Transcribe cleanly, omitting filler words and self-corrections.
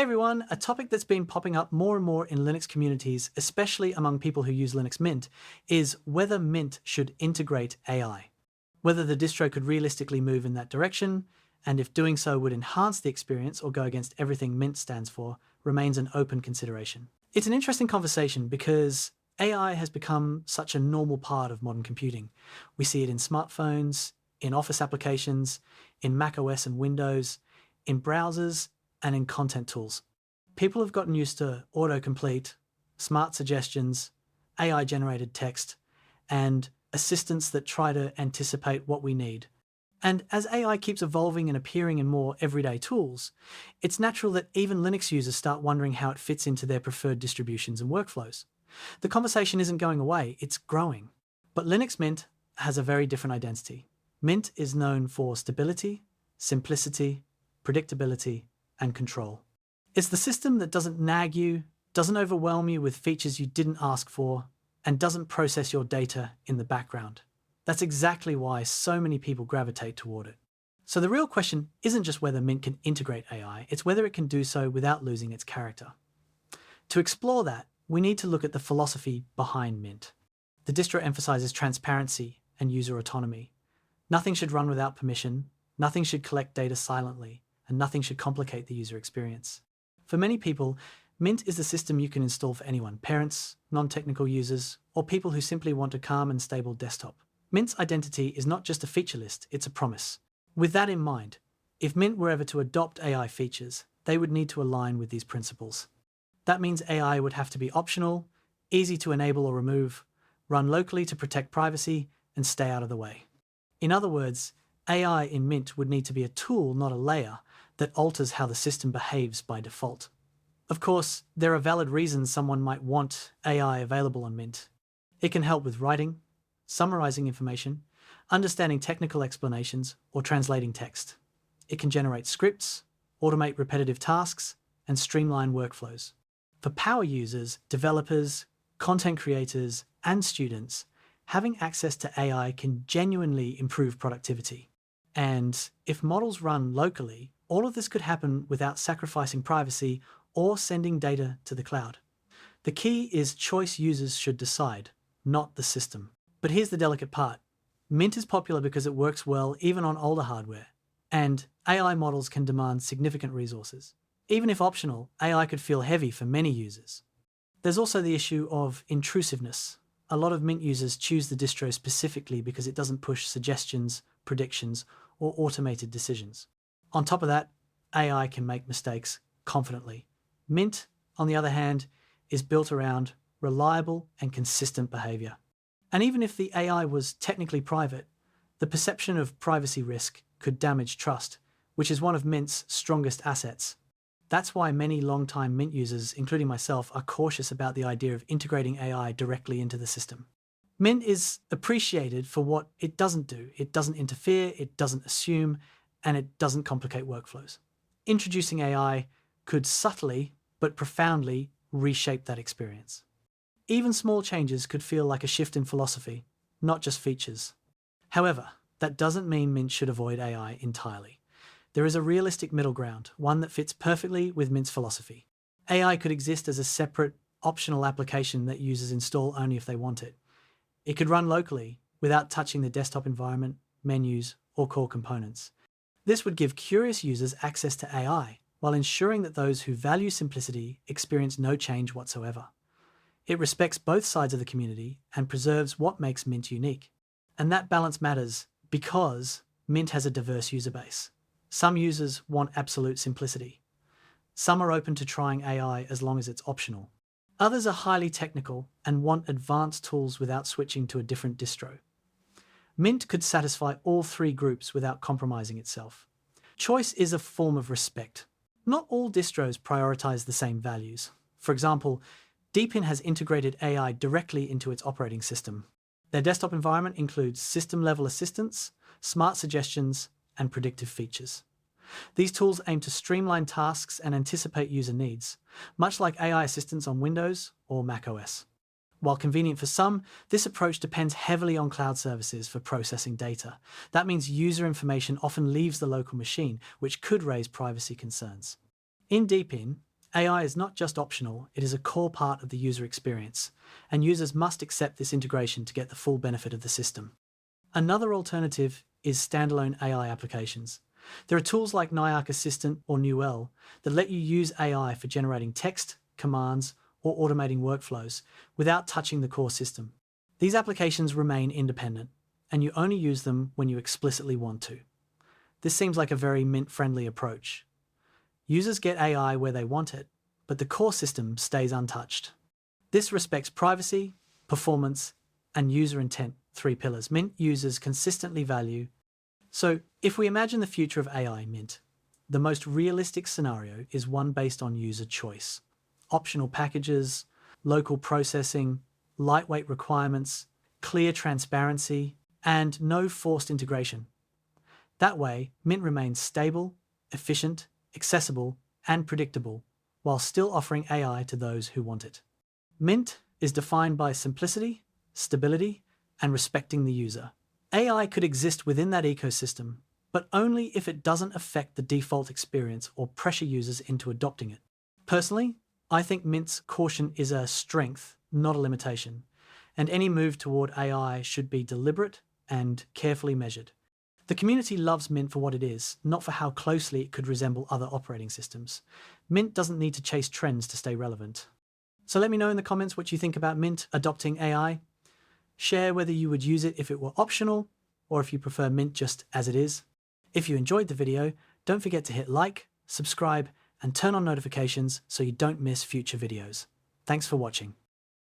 Hey everyone, a topic that's been popping up more and more in Linux communities, especially among people who use Linux Mint, is whether Mint should integrate AI. Whether the distro could realistically move in that direction, and if doing so would enhance the experience or go against everything Mint stands for, remains an open consideration. It's an interesting conversation because AI has become such a normal part of modern computing. We see it in smartphones, in Office applications, in macOS and Windows, in browsers, and in content tools. People have gotten used to autocomplete, smart suggestions, AI-generated text, and assistants that try to anticipate what we need. And as AI keeps evolving and appearing in more everyday tools, it's natural that even Linux users start wondering how it fits into their preferred distributions and workflows. The conversation isn't going away, it's growing. But Linux Mint has a very different identity. Mint is known for stability, simplicity, predictability, and control. It's the system that doesn't nag you, doesn't overwhelm you with features you didn't ask for, and doesn't process your data in the background. That's exactly why so many people gravitate toward it. So the real question isn't just whether Mint can integrate AI, it's whether it can do so without losing its character. To explore that, we need to look at the philosophy behind Mint. The distro emphasizes transparency and user autonomy. Nothing should run without permission, nothing should collect data silently, and nothing should complicate the user experience. For many people, Mint is the system you can install for anyone, parents, non-technical users, or people who simply want a calm and stable desktop. Mint's identity is not just a feature list, it's a promise. With that in mind, if Mint were ever to adopt AI features, they would need to align with these principles. That means AI would have to be optional, easy to enable or remove, run locally to protect privacy, and stay out of the way. In other words, AI in Mint would need to be a tool, not a layer, that alters how the system behaves by default. Of course, there are valid reasons someone might want AI available on Mint. It can help with writing, summarizing information, understanding technical explanations, or translating text. It can generate scripts, automate repetitive tasks, and streamline workflows. For power users, developers, content creators, and students, having access to AI can genuinely improve productivity. And if models run locally, all of this could happen without sacrificing privacy or sending data to the cloud. The key is choice users should decide, not the system. But here's the delicate part. Mint is popular because it works well even on older hardware, and AI models can demand significant resources. Even if optional, AI could feel heavy for many users. There's also the issue of intrusiveness. A lot of Mint users choose the distro specifically because it doesn't push suggestions, predictions, or automated decisions. On top of that, AI can make mistakes confidently. Mint, on the other hand, is built around reliable and consistent behavior. And even if the AI was technically private, the perception of privacy risk could damage trust, which is one of Mint's strongest assets. That's why many long-time Mint users, including myself, are cautious about the idea of integrating AI directly into the system. Mint is appreciated for what it doesn't do. It doesn't interfere, it doesn't assume, and it doesn't complicate workflows. Introducing AI could subtly but profoundly reshape that experience. Even small changes could feel like a shift in philosophy, not just features. However, that doesn't mean Mint should avoid AI entirely. There is a realistic middle ground, one that fits perfectly with Mint's philosophy. AI could exist as a separate, optional application that users install only if they want it. It could run locally without touching the desktop environment, menus, or core components. This would give curious users access to AI, while ensuring that those who value simplicity experience no change whatsoever. It respects both sides of the community and preserves what makes Mint unique. And that balance matters because Mint has a diverse user base. Some users want absolute simplicity. Some are open to trying AI as long as it's optional. Others are highly technical and want advanced tools without switching to a different distro. Mint could satisfy all three groups without compromising itself. Choice is a form of respect. Not all distros prioritize the same values. For example, Deepin has integrated AI directly into its operating system. Their desktop environment includes system-level assistance, smart suggestions, and predictive features. These tools aim to streamline tasks and anticipate user needs, much like AI assistants on Windows or macOS. While convenient for some, this approach depends heavily on cloud services for processing data. That means user information often leaves the local machine, which could raise privacy concerns. In Deepin, AI is not just optional, it is a core part of the user experience, and users must accept this integration to get the full benefit of the system. Another alternative is standalone AI applications. There are tools like Nyack Assistant or Newell that let you use AI for generating text, commands, or automating workflows without touching the core system. These applications remain independent, and you only use them when you explicitly want to. This seems like a very Mint-friendly approach. Users get AI where they want it, but the core system stays untouched. This respects privacy, performance, and user intent, 3 pillars Mint users consistently value. So, if we imagine the future of AI Mint, the most realistic scenario is one based on user choice. Optional packages, local processing, lightweight requirements, clear transparency, and no forced integration. That way, Mint remains stable, efficient, accessible, and predictable, while still offering AI to those who want it. Mint is defined by simplicity, stability, and respecting the user. AI could exist within that ecosystem, but only if it doesn't affect the default experience or pressure users into adopting it. Personally, I think Mint's caution is a strength, not a limitation, and any move toward AI should be deliberate and carefully measured. The community loves Mint for what it is, not for how closely it could resemble other operating systems. Mint doesn't need to chase trends to stay relevant. So let me know in the comments what you think about Mint adopting AI. Share whether you would use it if it were optional, or if you prefer Mint just as it is. If you enjoyed the video, don't forget to hit like, subscribe, and turn on notifications so you don't miss future videos. Thanks for watching.